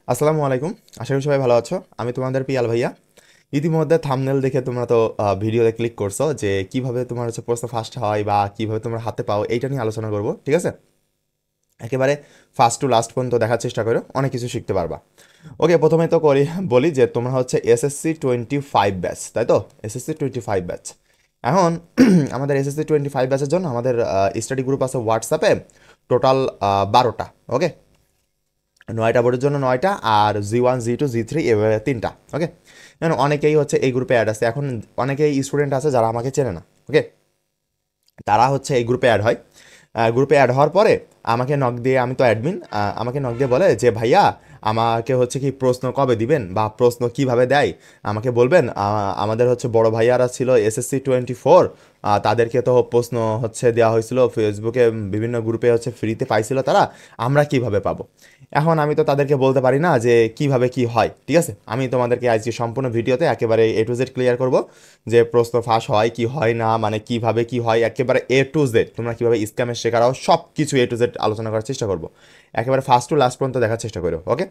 আসসালামু আলাইকুম। আশা করি সবাই ভালো আছো। আমি তোমাদের পিয়াল ভাইয়া। ইতিমধ্যে থাম্বনেল দেখে তোমরা তো ভিডিওতে ক্লিক করছো যে কিভাবে তোমার হচ্ছে প্রশ্ন ফার্স্ট হয় বা কিভাবে তোমরা হাতে পাও, এইটা নিয়ে আলোচনা করব। ঠিক আছে, একেবারে ফার্স্ট টু লাস্ট পর্যন্ত দেখার চেষ্টা করো, অনেক কিছু শিখতে পারবা। ওকে, প্রথমে তো বলি যে তোমরা হচ্ছে SSC 25 ব্যাচ, তাই তো? SSC 25 batch. এখন আমাদের SSC 25 ব্যাচের জন্য আমাদের স্টাডি গ্রুপ আছে হোয়াটসঅ্যাপে, টোটাল 12টা। ওকে, 9টা বোর্ডের জন্য 9টা, আর G1 G2 G3 এভাবে 3টা। ওকে, এখন অনেকেই হচ্ছে এই গ্রুপে অ্যাড আছে। এখন অনেকেই স্টুডেন্ট আছে যারা আমাকে চেনে না। ওকে, তারা হচ্ছে এই গ্রুপে অ্যাড হয়। গ্রুপে অ্যাড হওয়ার পরে আমাকে নক দিয়ে, আমি তো অ্যাডমিন, আমাকে নক দিয়ে বলে যে ভাইয়া আমাকে হচ্ছে কি প্রশ্ন কবে দিবেন বা প্রশ্ন কিভাবে দেয় আমাকে বলবেন। আমাদের হচ্ছে বড় ভাইয়ারা ছিল SSC 24, তাদেরকে তো প্রশ্ন হচ্ছে দেওয়া হয়েছিল ফেসবুকে, বিভিন্ন গ্রুপে হচ্ছে ফ্রিতে পাইছিল তারা, আমরা কিভাবে পাবো? এখন আমি তো তাদেরকে বলতে পারি না যে কিভাবে কি হয়। ঠিক আছে, আমি তোমাদেরকে আজকে সম্পূর্ণ ভিডিওতে একেবারে A to Z ক্লিয়ার করব যে প্রশ্ন ফাঁস হয় কি হয় না, মানে কিভাবে কি হয়, একেবারে A to Z। তোমরা কিভাবে স্ক্যামের শিকার হও, সব কিছু A to Z আলোচনা করার চেষ্টা করব, একেবারে ফার্স্ট টু লাস্ট পর্যন্ত দেখার চেষ্টা করো। ওকে,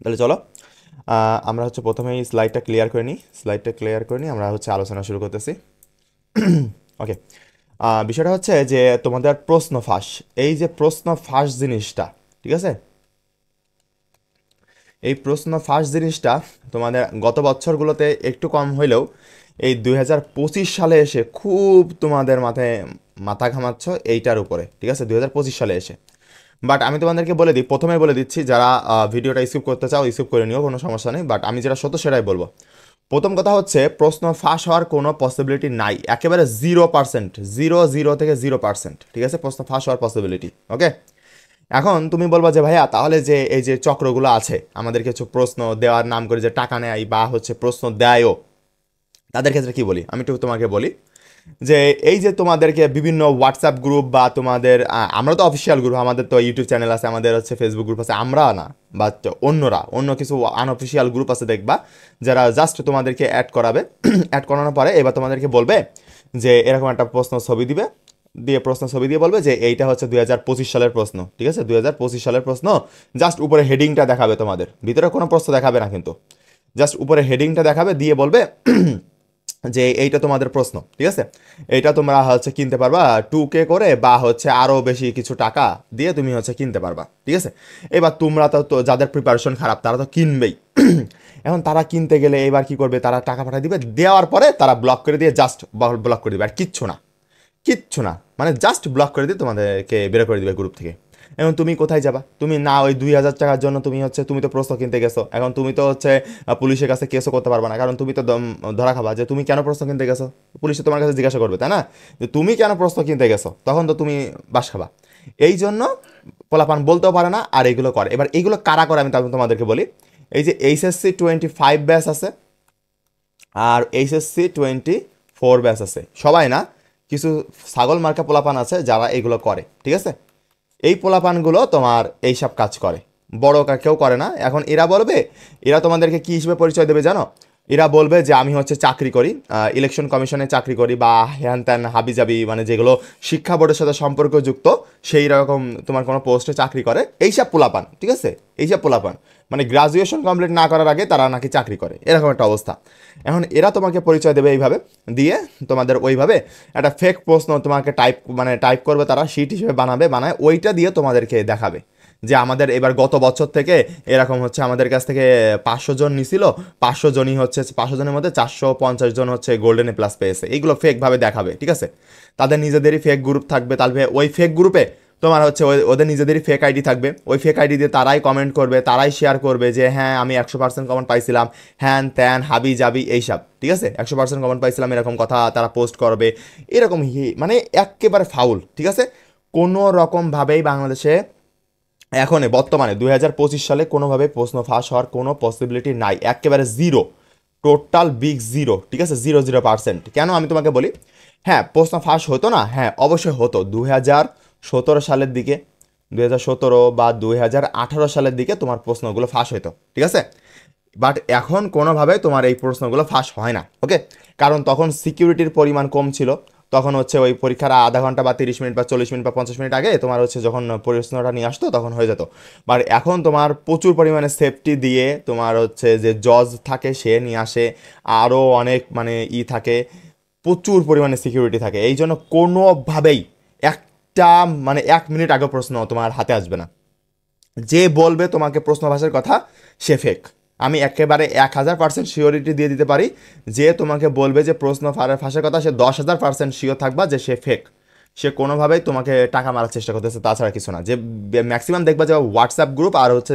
তাহলে চলো আমরা হচ্ছে প্রথমেই স্লাইডটা ক্লিয়ার করে নিই। আমরা হচ্ছে আলোচনা শুরু করতেছি। ওকে, বিষয়টা হচ্ছে যে তোমাদের প্রশ্ন ফাঁস, এই যে প্রশ্ন ফাঁস জিনিসটা, ঠিক আছে, এই প্রশ্ন ফার্স্ট জিনিসটা তোমাদের গত বছরগুলোতে একটু কম হইলেও এই 2025 সালে এসে খুব তোমাদের মাথা ঘামাচ্ছ এইটার উপরে। ঠিক আছে, 2025 সালে এসে। বাট আমি তোমাদেরকে বলে দিই, প্রথমে বলে দিচ্ছি, যারা ভিডিওটা স্কিপ করতে চাও স্কিপ করে নিও, কোনো সমস্যা নেই। বাট আমি যেটা সত্য সেটাই বলবো। প্রথম কথা হচ্ছে প্রশ্ন ফাঁস হওয়ার কোনো পসিবিলিটি নাই, একেবারে 0%, 0 থেকে 0%। ঠিক আছে, প্রশ্ন ফাঁস হওয়ার পসিবিলিটি। ওকে, এখন তুমি বলবা যে ভাইয়া তাহলে যে এই যে চক্রগুলো আছে আমাদের কিছু প্রশ্ন দেওয়ার নাম করে যে টাকা নেয় বা হচ্ছে প্রশ্ন দেয়ও, তাদের ক্ষেত্রে কি বলি আমি একটু তোমাকে বলি। যে এই যে তোমাদেরকে বিভিন্ন হোয়াটসঅ্যাপ গ্রুপ বা তোমাদের আমরা তো অফিসিয়াল গ্রুপ, আমাদের তো ইউটিউব চ্যানেল আছে, আমাদের হচ্ছে ফেসবুক গ্রুপ আছে, আমরা না, বা অন্যরা অন্য কিছু আনঅফিসিয়াল গ্রুপ আছে দেখবা, যারা জাস্ট তোমাদেরকে অ্যাড করাবে। অ্যাড করানোর পরে এবার তোমাদেরকে বলবে যে এরকম একটা প্রশ্ন ছবি দিবে, দিয়ে প্রশ্ন ছবি দিয়ে বলবে যে এইটা হচ্ছে 2025 সালের প্রশ্ন। ঠিক আছে, 2025 সালের প্রশ্ন। জাস্ট উপরে হেডিংটা দেখাবে, তোমাদের ভিতরে কোনো প্রশ্ন দেখাবে না, কিন্তু জাস্ট উপরে হেডিংটা দেখাবে, দিয়ে বলবে যে এইটা তোমাদের প্রশ্ন। ঠিক আছে, এইটা তোমরা হচ্ছে কিনতে পারবা 2K করে, বা হচ্ছে আরও বেশি কিছু টাকা দিয়ে তুমি হচ্ছে কিনতে পারবা। ঠিক আছে, এবার তোমরা তো যাদের প্রিপারেশন খারাপ তারা তো কিনবেই। এখন তারা কিনতে গেলে এবার কি করবে, তারা টাকা পাঠিয়ে দিবে, দেওয়ার পরে তারা ব্লক করে দিয়ে জাস্ট ব্লক করে দিবে, আর কিচ্ছু না, কিচ্ছু না, মানে জাস্ট ব্লক করে দিয়ে তোমাদেরকে বের করে দিবে গ্রুপ থেকে। এখন তুমি কোথায় যাবা? তুমি না ওই 2000 টাকার জন্য তুমি হচ্ছে, তুমি তো প্রশ্ন কিনতে গেছো, এখন তুমি তো হচ্ছে পুলিশের কাছে কেসও করতে পারবে না, কারণ তুমি তো ধরা খাবা যে তুমি কেন প্রশ্ন কিনতে গেছো। পুলিশে তোমার কাছে জিজ্ঞাসা করবে, তাই না, যে তুমি কেন প্রশ্ন কিনতে গেছো, তখন তো তুমি বাস খাবা। এই জন্য পোলাপান বলতেও পারে না, আর এগুলো করে। এবার এইগুলো কারা করে আমি তোমাদেরকে বলি। এই যে HSC 25 ব্যাচ আছে, আর HSC 24 ব্যাচ আছে, সবাই না, কিছু ছাগল মার্কা পোলাপান আছে যারা এগুলো করে। ঠিক আছে, এই পোলাপানগুলো তোমার এইসব কাজ করে, বড় কেউ করে না। এখন এরা বলবে, এরা তোমাদেরকে কি হিসেবে পরিচয় দেবে জানো? এরা বলবে যে আমি হচ্ছে চাকরি করি, ইলেকশন কমিশনে চাকরি করি, বা হ্যান ত্যান হাবিজাবি, মানে যেগুলো শিক্ষা বোর্ডের সাথে সম্পর্কযুক্ত সেই রকম তোমার কোনো পোস্টে চাকরি করে এইসব পোলাপান। ঠিক আছে, এইসব পোলাপান মানে গ্রাজুয়েশন কমপ্লিট না করার আগে তারা নাকি চাকরি করে, এরকম একটা অবস্থা। এখন এরা তোমাকে পরিচয় দেবে এইভাবে, দিয়ে তোমাদের ওইভাবে একটা ফেক প্রশ্ন তোমাকে টাইপ করবে, তারা শিট হিসেবে বানায়, ওইটা দিয়ে তোমাদেরকে দেখাবে যে আমাদের এবার গত বছর থেকে এরকম হচ্ছে আমাদের কাছ থেকে 500 জন নিছিল, 500 জনই হচ্ছে, 500 জনের মধ্যে 450 জন হচ্ছে গোল্ডেন এ প্লাস পেয়েছে, এইগুলো ফেকভাবে দেখাবে। ঠিক আছে, তাদের নিজেদেরই ফেক গ্রুপ থাকবে, তাহলে ওই ফেক গ্রুপে তোমার হচ্ছে ওদের নিজেদেরই ফেক আইডি থাকবে, ওই ফেক আইডি দিয়ে তারাই কমেন্ট করবে, তারাই শেয়ার করবে যে হ্যাঁ আমি 100% কমেন্ট পাইছিলাম, হ্যান ত্যান হাবি জাবি এইসব। ঠিক আছে, 100% কমেন্ট পাইছিলাম এরকম কথা তারা পোস্ট করবে, এরকম মানে একেবারে ফাউল। ঠিক আছে, কোনো রকমভাবেই বাংলাদেশে এখন বর্তমানে 2025 সালে কোনোভাবে প্রশ্ন ফাঁস হওয়ার কোনো পসিবিলিটি নাই, একেবারে জিরো, টোটাল বিগ জিরো। ঠিক আছে, 0% কেন আমি তোমাকে বলি। হ্যাঁ, প্রশ্ন ফাঁস হতো না, হ্যাঁ অবশ্যই হতো 2017 সালের দিকে, 2017 বা 2018 সালের দিকে তোমার প্রশ্নগুলো ফাঁস হতো। ঠিক আছে, বাট এখন কোনোভাবে তোমার এই প্রশ্নগুলো ফাঁস হয় না। ওকে, কারণ তখন সিকিউরিটির পরিমাণ কম ছিল, তখন হচ্ছে ওই পরীক্ষার আধা ঘন্টা বা 30 মিনিট বা 40 মিনিট বা 50 মিনিট আগে তোমার হচ্ছে যখন প্রশ্নটা নিয়ে আসতো তখন হয়ে যেত। বাট এখন তোমার প্রচুর পরিমাণে সেফটি দিয়ে তোমার হচ্ছে যে জজ থাকে সে নিয়ে আসে, আরও অনেক মানে থাকে, প্রচুর পরিমাণে সিকিউরিটি থাকে, এই জন্য কোনোভাবেই একটা মানে 1 মিনিট আগে প্রশ্ন তোমার হাতে আসবে না। যে বলবে তোমাকে প্রশ্ন ফাঁসের কথা সে ফেক। আমি একেবারে 1000% শিওরিটি দিয়ে দিতে পারি, যে তোমাকে বলবে যে প্রশ্ন ফাঁসের কথা সে 10,000% শিওর থাকবা যে সে ফেক। সে কোনোভাবেই তোমাকে টাকা মারার চেষ্টা করতেছে, তাছাড়া কিছু না। যে ম্যাক্সিমাম দেখবা যে হোয়াটসঅ্যাপ গ্রুপ আর হচ্ছে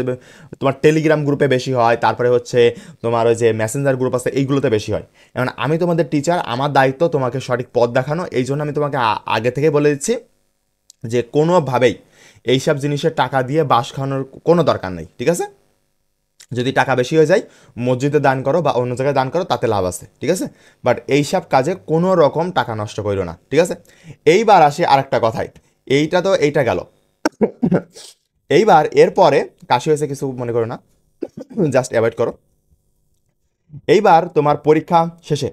তোমার টেলিগ্রাম গ্রুপে বেশি হয়, তারপরে হচ্ছে তোমার ওই যে মেসেঞ্জার গ্রুপ আছে এইগুলোতে বেশি হয়। এখন আমি তোমাদের টিচার, আমার দায়িত্ব তোমাকে সঠিক পথ দেখানো, এই জন্য আমি তোমাকে আগে থেকে বলে দিচ্ছি যে কোনোভাবেই এইসব জিনিসের টাকা দিয়ে বাস খাওয়ানোর কোনো দরকার নেই, ঠিক আছে? যদি টাকা বেশি হয়ে যায় মসজিদে দান করো বা অন্য জায়গায় দান করো, তাতে লাভ আছে, ঠিক আছে? বাট এইসব কাজে কোনো রকম টাকা নষ্ট করো না, ঠিক আছে? এইবার আসি আরেকটা কথায়, এইটা গেল। এইবার এরপরে কাশি হয়েছে কিছু মনে করো না, জাস্ট অ্যাভয়েড করো। এইবার তোমার পরীক্ষা শেষে,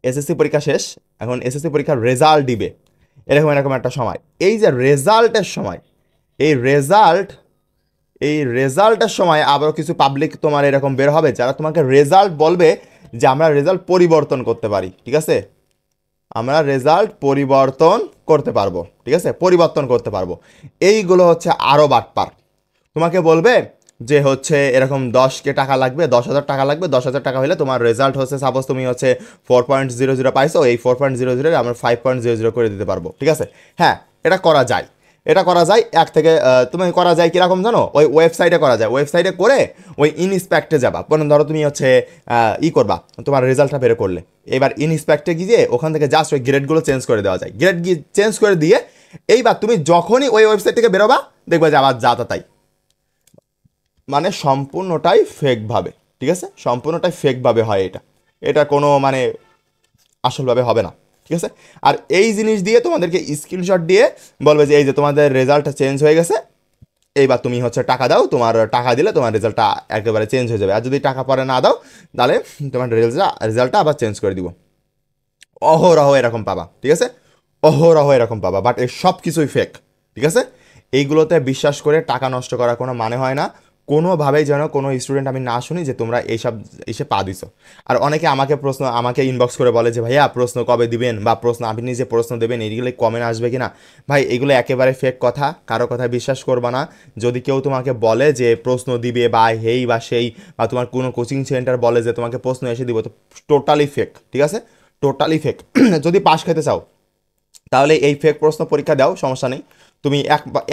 এসএসসি পরীক্ষা শেষ, এখন এসএসসি পরীক্ষার রেজাল্ট দিবে, এরকম এরকম একটা সময়। এই যে রেজাল্টের সময়, এই রেজাল্টের সময় আবারও কিছু পাবলিক তোমার এরকম বের হবে যারা তোমাকে রেজাল্ট বলবে যে আমরা রেজাল্ট পরিবর্তন করতে পারি, ঠিক আছে? আমরা রেজাল্ট পরিবর্তন করতে পারবো, ঠিক আছে? পরিবর্তন করতে পারবো। এইগুলো হচ্ছে আরও বাটপার। তোমাকে বলবে যে হচ্ছে এরকম 10K টাকা লাগবে, 10,000 টাকা লাগবে, 10,000 টাকা হলে তোমার রেজাল্ট হচ্ছে, সাপোজ তুমি হচ্ছে 4.00 পাইছো, এই 4.00 আমরা 5.00 করে দিতে পারবো, ঠিক আছে? হ্যাঁ, এটা করা যায়, এটা করা যায়। থেকে তুমি করা যায় কীরকম জানো? ওই ওয়েবসাইটে করা যায়, ওয়েবসাইটে করে ওই ইনস্পেক্টে যাবা। ধরো তুমি হচ্ছে করবা, তোমার রেজাল্টটা বের করলে, এবার ইনস্পেক্টে গিয়ে ওখান থেকে জাস্ট ওই গ্রেডগুলো চেঞ্জ করে দেওয়া যায়। গ্রেড চেঞ্জ করে দিয়ে এইবার তুমি যখনই ওই ওয়েবসাইট থেকে বেরোবা দেখবা যে আবার যা তাই, মানে সম্পূর্ণটাই ফেকভাবে, ঠিক আছে? সম্পূর্ণটাই ফেকভাবে হয় এটা, এটা কোনো মানে আসলভাবে হবে না, ঠিক আছে? আর এই জিনিস দিয়ে তোমাদেরকে স্ক্রিনশট দিয়ে বলবে যে এই যে তোমাদের রেজাল্টটা চেঞ্জ হয়ে গেছে, এইবার তুমি হচ্ছে টাকা দাও, তোমার টাকা দিলে তোমার রেজাল্টটা একেবারে চেঞ্জ হয়ে যাবে। আর যদি টাকা পরে না দাও তাহলে তোমার রেজাল্টটা আবার চেঞ্জ করে দিব। অহরহ এরকম পাবা, ঠিক আছে? অহরহ এরকম পাবা, বাট এই সব কিছুই ফেক, ঠিক আছে? এইগুলোতে বিশ্বাস করে টাকা নষ্ট করার কোনো মানে হয় না। কোনোভাবেই যেন কোনো স্টুডেন্ট আমি না শুনি যে তোমরা এইসব এসে পা দিছো। আর অনেকে আমাকে ইনবক্স করে বলে যে ভাইয়া প্রশ্ন কবে দিবেন, বা প্রশ্ন আপনি নিজে প্রশ্ন দেবেন, এইগুলো কমেন্ট আসবে কিনা। ভাই এগুলো একেবারে ফেক কথা, কারো কথায় বিশ্বাস করবা না। যদি কেউ তোমাকে বলে যে প্রশ্ন দিবে বা হেই বা সেই, বা তোমার কোনো কোচিং সেন্টার বলে যে তোমাকে প্রশ্ন এসে দিব, তো টোটালি ফেক, ঠিক আছে? Totally fake. যদি পাশ খেতে চাও তাহলে এই ফেক প্রশ্ন পরীক্ষা দাও, সমস্যা নেই। তুমি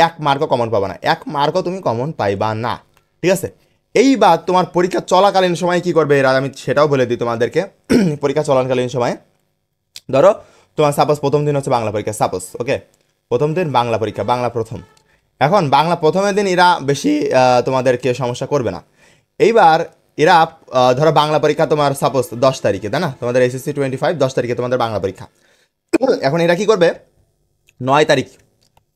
এক মার্কও কমন পাবা না, এক মার্কও তুমি কমন পাইবা না, ঠিক আছে? এইবার তোমার পরীক্ষা চলাকালীন সময় কি করবে এরা, আমি সেটাও বলে দিই তোমাদেরকে। পরীক্ষা চলাকালীন সময় ধরো তোমার সাপোজ প্রথম দিন হচ্ছে বাংলা পরীক্ষা, সাপোজ ওকে, প্রথম দিন বাংলা পরীক্ষা, বাংলা প্রথম। এখন বাংলা প্রথমের দিন এরা বেশি তোমাদেরকে সমস্যা করবে না। এইবার এরা ধরো বাংলা পরীক্ষা তোমার সাপোজ 10 তারিখে, তাই না? তোমাদের এসএসসি 25 10 তারিখে তোমাদের বাংলা পরীক্ষা। এখন এরা কি করবে, 9 তারিখ,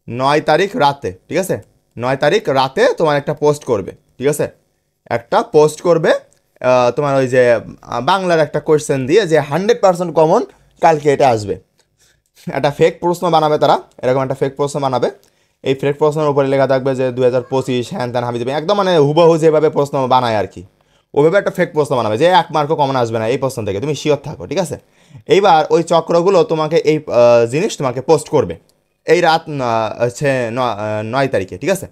9 তারিখ রাতে, ঠিক আছে? 9 তারিখ রাতে তোমার একটা পোস্ট করবে, ঠিক আছে? একটা পোস্ট করবে তোমার ওই যে বাংলার একটা কোয়েশ্চেন দিয়ে যে 100% কমন কালকে এটা আসবে। একটা ফেক প্রশ্ন বানাবে তারা, এরকম একটা ফেক প্রশ্ন বানাবে। এই ফেক প্রশ্নের উপরে লেখা থাকবে যে 2025 হ্যান ত্যান হাবি যাবে, একদম মানে হুবহু যেভাবে প্রশ্ন বানায় আর কি, ওইভাবে একটা ফেক প্রশ্ন বানাবে যে 1 মার্কও কমন আসবে না এই প্রশ্ন থেকে, তুমি শিওর থাকো, ঠিক আছে? এইবার ওই চক্রগুলো তোমাকে এই জিনিস তোমাকে পোস্ট করবে এই রাত হচ্ছে 9 তারিখে, ঠিক আছে?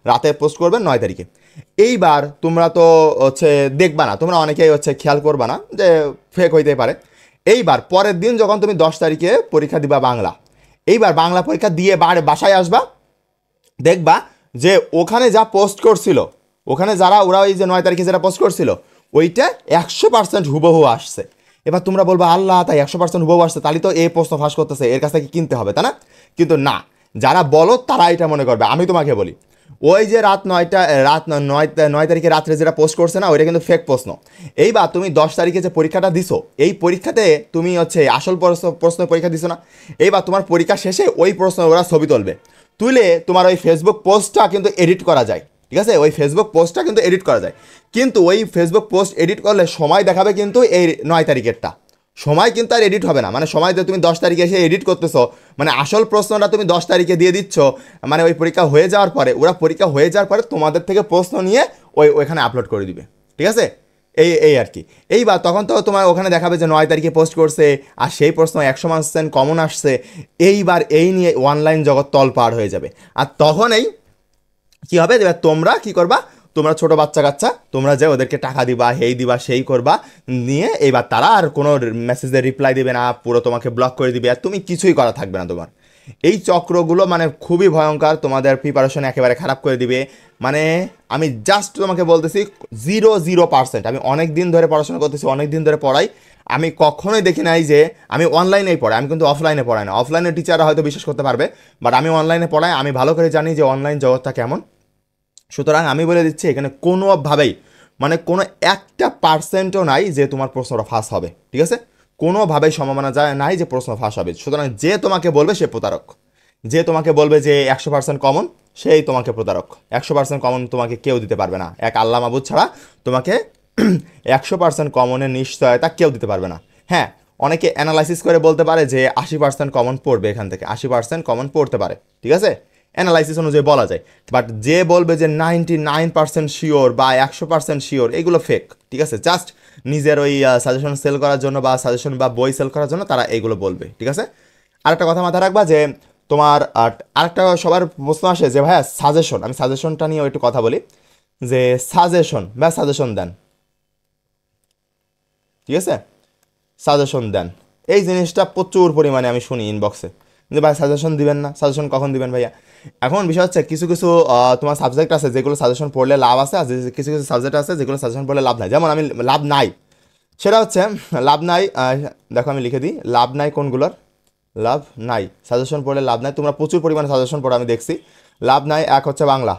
রাতে পোস্ট করবে 9 তারিখে। এইবার তোমরা তো হচ্ছে দেখবা না, তোমরা অনেকেই হচ্ছে খেয়াল করবা না যে ফেক হইতে পারে। এইবার পরের দিন যখন তুমি 10 তারিখে পরীক্ষা দিবা বাংলা, এইবার বাংলা পরীক্ষা দিয়ে বাসায় আসবা, দেখবা যে ওখানে যা পোস্ট করছিল, ওখানে যারা ওরা ওই যে 9 তারিখে যারা পোস্ট করছিল ওইটা 100% হুবহু আসছে। এবার তোমরা বলবা আল্লাহ, তাই 100% হুবহু আসছে, তাহলে তো এই প্রশ্ন ফাঁস করতেছে, এর কাছ থেকে কিনতে হবে, তাই না? কিন্তু না, যারা বলো তারা এটা মনে করবে। আমি তোমাকে বলি, ওই যে রাত 9 তারিখে রাত্রে যেটা পোস্ট করছে না, ওইটা কিন্তু ফেক প্রশ্ন। এইবার তুমি 10 তারিখে যে পরীক্ষাটা দিছো, এই পরীক্ষাতে তুমি হচ্ছে আসল প্রশ্ন পরীক্ষা দিছো না। এইবার তোমার পরীক্ষা শেষে ওই প্রশ্ন ওরা ছবি তুলবে, তুলে তোমার ওই ফেসবুক পোস্টটা কিন্তু এডিট করা যায়, ঠিক আছে? ওই ফেসবুক পোস্টটা কিন্তু এডিট করা যায়, কিন্তু ওই ফেসবুক পোস্ট এডিট করলে সময় দেখাবে কিন্তু এই 9 তারিখেরটা, সময় কিন্তু আর এডিট হবে না, মানে সময় যে তুমি 10 তারিখে এসে এডিট করতেছো, মানে আসল প্রশ্নটা তুমি 10 তারিখে দিয়ে দিচ্ছ, মানে ওই পরীক্ষা হয়ে যাওয়ার পরে, ওরা পরীক্ষা হয়ে যাওয়ার পরে তোমাদের থেকে প্রশ্ন নিয়ে ওইখানে আপলোড করে দিবে, ঠিক আছে? এই আর কি। এইবার তখন তো তোমার ওখানে দেখাবে যে 9 তারিখে পোস্ট করছে, আর সেই প্রশ্ন 100% কমন আসছে। এইবার এই নিয়ে অনলাইন জগৎ তলপাড় হয়ে যাবে। আর তখনই কি হবে, এবার তোমরা কি করবা, তোমরা ছোট বাচ্চা কাচ্চা, তোমরা যে ওদেরকে টাকা দিবা, হেই দিবা, সেই করবা, নিয়ে এবার তারা আর কোনো মেসেজের রিপ্লাই দিবে না, পুরো তোমাকে ব্লক করে দিবে, আর তুমি কিছুই করা থাকবে না তোমার। এই চক্রগুলো মানে খুবই ভয়ঙ্কর, তোমাদের প্রিপারেশন একেবারে খারাপ করে দিবে। মানে আমি জাস্ট তোমাকে বলতেছি 0% আমি অনেক দিন ধরে পড়াশোনা করতেছি, অনেক দিন ধরে পড়াই, আমি কখনোই দেখি নাই যে আমি অনলাইনেই পড়াই, আমি কিন্তু অফলাইনে পড়াই না। অফলাইনে টিচাররা হয়তো বিশ্বাস করতে পারবে, বাট আমি অনলাইনে পড়াই, আমি ভালো করে জানি যে অনলাইন জগৎটা কেমন। সুতরাং আমি বলে দিচ্ছি এখানে কোনোভাবেই, মানে কোনো 1% নাই যে তোমার প্রশ্নটা ফাঁস হবে, ঠিক আছে? কোনোভাবেই সম্ভাবনা যায় নাই যে প্রশ্ন ফাঁস হবে। সুতরাং যে তোমাকে বলবে সে প্রতারক, যে তোমাকে বলবে যে 100% কমন, সেই তোমাকে প্রতারক। 100% কমন তোমাকে কেউ দিতে পারবে না, এক আল্লাহ মাবুদ ছাড়া তোমাকে 100% কমনের নিশ্চয়তা কেউ দিতে পারবে না। হ্যাঁ, অনেকে অ্যানালাইসিস করে বলতে পারে যে 80% কমন পড়বে, এখান থেকে 80% কমন পড়তে পারে, ঠিক আছে? অ্যানালাইসিস অনুযায়ী বলা যায়। বাট যে বলবে যে 99% শিওর বা 100% শিওর, এগুলো ফেক, ঠিক আছে? জাস্ট নিজের ওই সাজেশন সেল করার জন্য বা সাজেশন বা বই সেল করার জন্য তারা এইগুলো বলবে, ঠিক আছে? আরেকটা কথা মাথায় রাখবা যে তোমার আরেকটা সবার প্রশ্ন আসে যে ভাইয়া সাজেশন, আমি সাজেশনটা নিয়ে একটু কথা বলি, যে সাজেশন বা সাজেশন দেন, ঠিক আছে? সাজেশন দেন, এই জিনিসটা প্রচুর পরিমাণে আমি শুনি ইনবক্সে, যে ভাই সাজেশন দিবেন না, সাজেশন কখন দিবেন ভাইয়া? এখন বিষয় হচ্ছে কিছু কিছু তোমার সাবজেক্ট আছে যেগুলো সাজেশন পড়লে লাভ আছে, আর কিছু কিছু সাবজেক্ট আছে যেগুলো সাজেশন পড়লে লাভ নাই। যেমন আমি লাভ নাই, সেটা হচ্ছে লাভ নাই, দেখো আমি লিখে দিই, লাভ নাই কোনগুলোর, লাভ নাই সাজেশন পড়লে লাভ নাই। তোমরা প্রচুর পরিমাণে সাজেশন পড়ো আমি দেখছি, লাভ নাই। এক হচ্ছে বাংলা,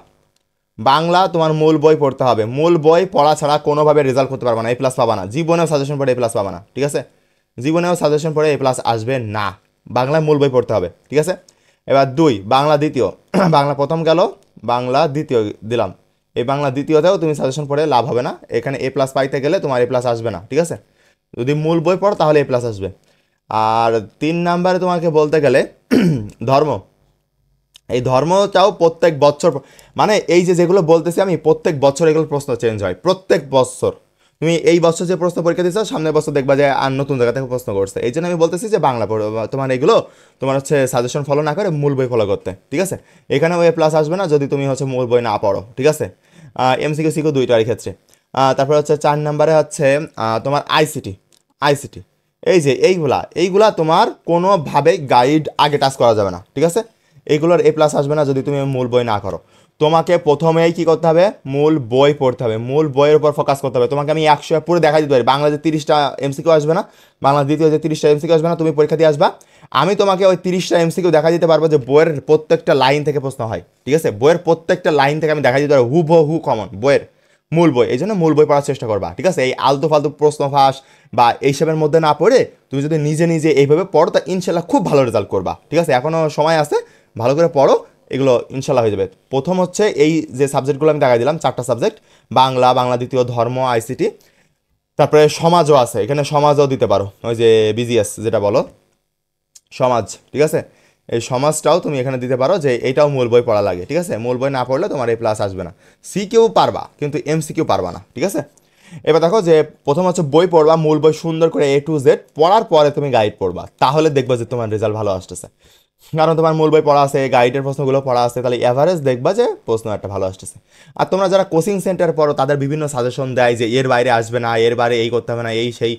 বাংলা তোমার মূল বই পড়তে হবে, মূল বই পড়া ছাড়া কোনোভাবে রেজাল্ট করতে পারবে না, এ প্লাস পাবা না, জীবনেও সাজেশন পড়ে এ প্লাস পাবা না, ঠিক আছে? জীবনেও সাজেশন পড়ে এ প্লাস আসবে না, বাংলায় মূল বই পড়তে হবে, ঠিক আছে? এবার 2 বাংলা দ্বিতীয়, বাংলা প্রথম গেল, বাংলা দ্বিতীয় দিলাম, এই বাংলা দ্বিতীয়তেও তুমি সাজেশন পড়ে লাভ হবে না, এখানে এ প্লাস পাইতে গেলে তোমার এ প্লাস আসবে না, ঠিক আছে? যদি মূল বই পড়ো তাহলে এ প্লাস আসবে। আর 3 নাম্বারে তোমাকে বলতে গেলে ধর্ম, এই ধর্মটাও প্রত্যেক বছর, মানে এই যে যেগুলো বলতেছি আমি, প্রত্যেক বছর এগুলো প্রশ্ন চেঞ্জ হয়, প্রত্যেক বছর। তুমি এই বছর যে প্রশ্ন পরীক্ষা দিচ্ছ, সামনের বছর দেখবা যে আর নতুন জায়গা থেকে প্রশ্ন করছে। এই জন্য আমি বলতেছি যে বাংলা পড়ো, তোমার এগুলো তোমার হচ্ছে সাজেশন ফলো না করে মূল বই ফলো করতে, ঠিক আছে? এখানে ওই প্লাস আসবে না যদি তুমি হচ্ছে মূল বই না পড়ো, ঠিক আছে? এমসিকিউ সিকিউ দুইটারই ক্ষেত্রে। তারপর হচ্ছে 4 নাম্বারে হচ্ছে তোমার আইসিটি, আইসিটি, এই যে এইগুলা তোমার কোনোভাবে গাইড আগে টাচ করা যাবে না, ঠিক আছে? এইগুলোর এ প্লাস আসবে না যদি তুমি মূল বই না করো। তোমাকে প্রথমেই কি করতে হবে, মূল বই পড়তে হবে, মূল বইয়ের উপর ফোকাস করতে হবে। তোমাকে আমি 100 পুরো দেখা দিতে পারি, বাংলা যে 30টা এমসিকিউ আসবে না, বাংলা দ্বিতীয় যে 30টা এমসিকিউ আসবে না, তুমি পরীক্ষা দিয়ে আসবা, আমি তোমাকে ওই 30টা এমসিকিউ দেখা দিতে পারবো যে বইয়ের প্রত্যেকটা লাইন থেকে প্রশ্ন হয়, ঠিক আছে? বইয়ের প্রত্যেকটা লাইন থেকে আমি দেখা দিতে পারবো হু কমন বইয়ের মূল বই। এই জন্য মূল বই পড়ার চেষ্টা করবা, ঠিক আছে? এই আলতু ফালতু প্রশ্ন ফাঁস বা এইসবের মধ্যে না পড়ে তুমি যদি নিজে নিজে এইভাবে পড়ো, তা ইনশাল্লাহ খুব ভালো রেজাল্ট করবা, ঠিক আছে? এখনও সময় আছে, ভালো করে পড়ো, এগুলো ইনশাল্লাহ হয়ে যাবে। প্রথম হচ্ছে এই যে সাবজেক্টগুলো আমি দেখাই দিলাম, 4টা সাবজেক্ট, বাংলা, বাংলা দ্বিতীয়, ধর্ম, আইসিটি, তারপরে সমাজও আছে, এখানে সমাজও দিতে পারো, ওই যে বিজিএস যেটা বলো সমাজ, ঠিক আছে? এই সমাজটাও তুমি এখানে দিতে পারো, যে এইটাও মূল বই পড়া লাগে, ঠিক আছে? মূল বই না পড়লে তোমার এই প্লাস আসবে না। সিকিউ পারবা কিন্তু এমসিকিউ পারবা না, ঠিক আছে? এবার দেখো যে প্রথম হচ্ছে বই পড়বা, মূল বই সুন্দর করে A to Z পড়ার পরে তুমি গাইড পড়বা, তাহলে দেখবা যে তোমার রেজাল্ট ভালো আসতেছে। কারণ তোমার মূল বই পড়া আছে, গাইডের প্রশ্নগুলো পড়া আছে, তাহলে এভারেজ দেখবা যে প্রশ্ন একটা ভালো আসতেছে। আর তোমরা যারা কোচিং সেন্টার পড়ো তাদের বিভিন্ন সাজেশন দেয় যে এর বাইরে আসবে না, এর বাইরে এই করতে হবে না, এই সেই,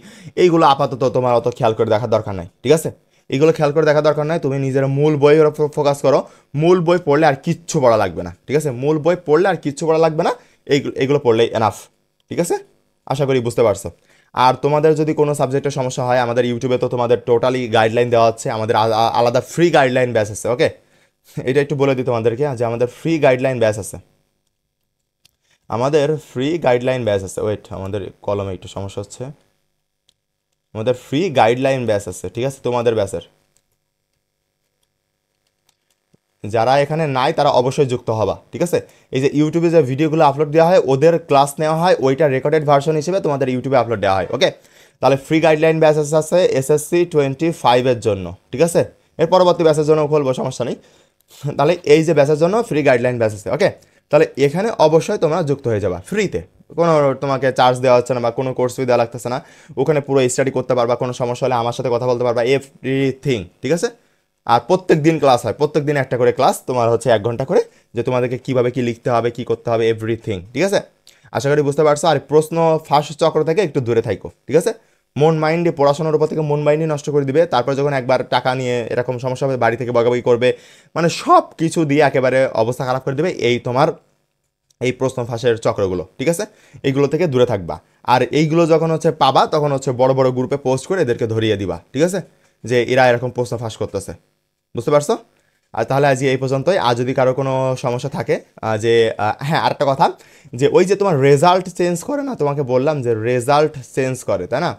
এইগুলো আপাতত তোমার অত খেয়াল করে দেখার দরকার নাই, ঠিক আছে? এগুলো খেয়াল করে দেখার দরকার নাই, তুমি নিজের মূল বইয়ের উপর ফোকাস করো। মূল বই পড়লে আর কিচ্ছু পড়া লাগবে না, ঠিক আছে? মূল বই পড়লে আর কিচ্ছু পড়া লাগবে না, এগুলো পড়লেই এনাফ, ঠিক আছে? আশা করি বুঝতে পারছো। আর তোমাদের যদি কোনো সাবজেক্টের সমস্যা হয়, আমাদের ইউটিউবে তো তোমাদের টোটালি গাইডলাইন দেওয়া হচ্ছে, আমাদের আলাদা ফ্রি গাইডলাইন ব্যাচ আছে, ওকে? এটা একটু বলে দিই তোমাদেরকে যে আমাদের ফ্রি গাইডলাইন ব্যাচ আছে, আমাদের ফ্রি গাইডলাইন ব্যাচ আছে। ওয়েট, আমাদের কলমে একটু সমস্যা হচ্ছে, আমাদের ফ্রি গাইডলাইন ব্যাচ আছে, ঠিক আছে? তোমাদের ব্যাচের যারা এখানে নাই তারা অবশ্যই যুক্ত হবা, ঠিক আছে? এই যে ইউটিউবে যে ভিডিওগুলো আপলোড দেওয়া হয়, ওদের ক্লাস নেওয়া হয়, ওইটা রেকর্ডেড ভার্সন হিসেবে তোমাদের ইউটিউবে আপলোড দেওয়া হয়, ওকে? তাহলে ফ্রি গাইডলাইন ব্যাচেস আছে এসএসসি 25 এর জন্য, ঠিক আছে? এর পরবর্তী ব্যাচের জন্য খুলবো, সমস্যা নেই। তাহলে এই যে ব্যাচের জন্য ফ্রি গাইডলাইন ব্যাচ আছে, ওকে? তাহলে এখানে অবশ্যই তোমরা যুক্ত হয়ে যাবা ফ্রিতে, কোনো তোমাকে চার্জ দেওয়া হচ্ছে না বা কোনো কোর্স ফি দেওয়া লাগতেছে না। ওখানে পুরো স্টাডি করতে পারবা, কোনো সমস্যা হলে আমার সাথে কথা বলতে পারবা, এভরিথিং, ঠিক আছে? আর প্রত্যেক দিন ক্লাস হয়, প্রত্যেক দিন একটা করে ক্লাস তোমার হচ্ছে 1 ঘন্টা করে, যে তোমাদেরকে কীভাবে কী লিখতে হবে, কী করতে হবে, এভরিথিং, ঠিক আছে? আশা করি বুঝতে পারছো। আর প্রশ্ন ফাঁস চক্র থেকে একটু দূরে থাকো, ঠিক আছে? মন মাইন্ডে পড়াশোনার উপর থেকে মন মাইন্ডই নষ্ট করে দিবে, তারপর যখন একবার টাকা নিয়ে এরকম সমস্যা হবে বাড়ি থেকে বকাবকি করবে, মানে সব কিছু দিয়ে একেবারে অবস্থা খারাপ করে দেবে এই তোমার এই প্রশ্ন ফাঁসের চক্রগুলো, ঠিক আছে? এইগুলো থেকে দূরে থাকবা। আর এইগুলো যখন হচ্ছে পাবা তখন হচ্ছে বড় বড় গ্রুপে পোস্ট করে এদেরকে ধরিয়ে দিবা, ঠিক আছে? যে এরা এরকম প্রশ্ন ফাঁস করতেছে, বুঝতে পারছো? আর তাহলে আজ এই পর্যন্তই। আর যদি কারো কোনো সমস্যা থাকে যে হ্যাঁ আরেকটা কথা, যে ওই যে তোমার রেজাল্ট চেঞ্জ করে না, তোমাকে বললাম যে রেজাল্ট চেঞ্জ করে, তাই না?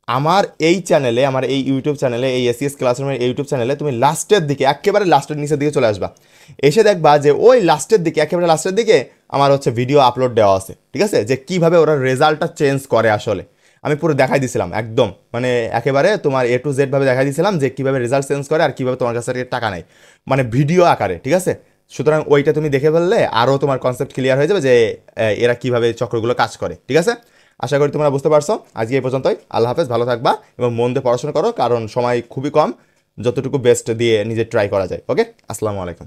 আমার এই চ্যানেলে, আমার এই ইউটিউব চ্যানেলে, এই এসিএস ক্লাসরুমের ইউটিউব চ্যানেলে তুমি লাস্টের দিকে, একেবারে লাস্টের নিচের দিকে চলে আসবা, এসে দেখবা যে ওই লাস্টের দিকে, একেবারে লাস্টের দিকে আমার হচ্ছে ভিডিও আপলোড দেওয়া আছে, ঠিক আছে? যে কীভাবে ওরা রেজাল্টটা চেঞ্জ করে আসলে আমি পুরো দেখাই দিছিলাম, একদম মানে একেবারে তোমার A to Z ভাবে দেখাই দিছিলাম যে কীভাবে রেজাল্ট চেঞ্জ করে আর কীভাবে তোমার কাছ থেকে টাকা নেয়, মানে ভিডিও আকারে, ঠিক আছে? সুতরাং ওইটা তুমি দেখে ফেললে আরও তোমার কনসেপ্ট ক্লিয়ার হয়ে যাবে যে এরা কীভাবে চক্রগুলো কাজ করে, ঠিক আছে? আশা করি তোমরা বুঝতে পারছো। আজকে এই পর্যন্তই। আল্লাহ হাফেজ, ভালো থাকবা এবং মন দিয়ে পড়াশোনা করো, কারণ সময় খুবই কম, যতটুকু বেস্ট দিয়ে নিজে ট্রাই করা যায়। ওকে, আসসালামু আলাইকুম।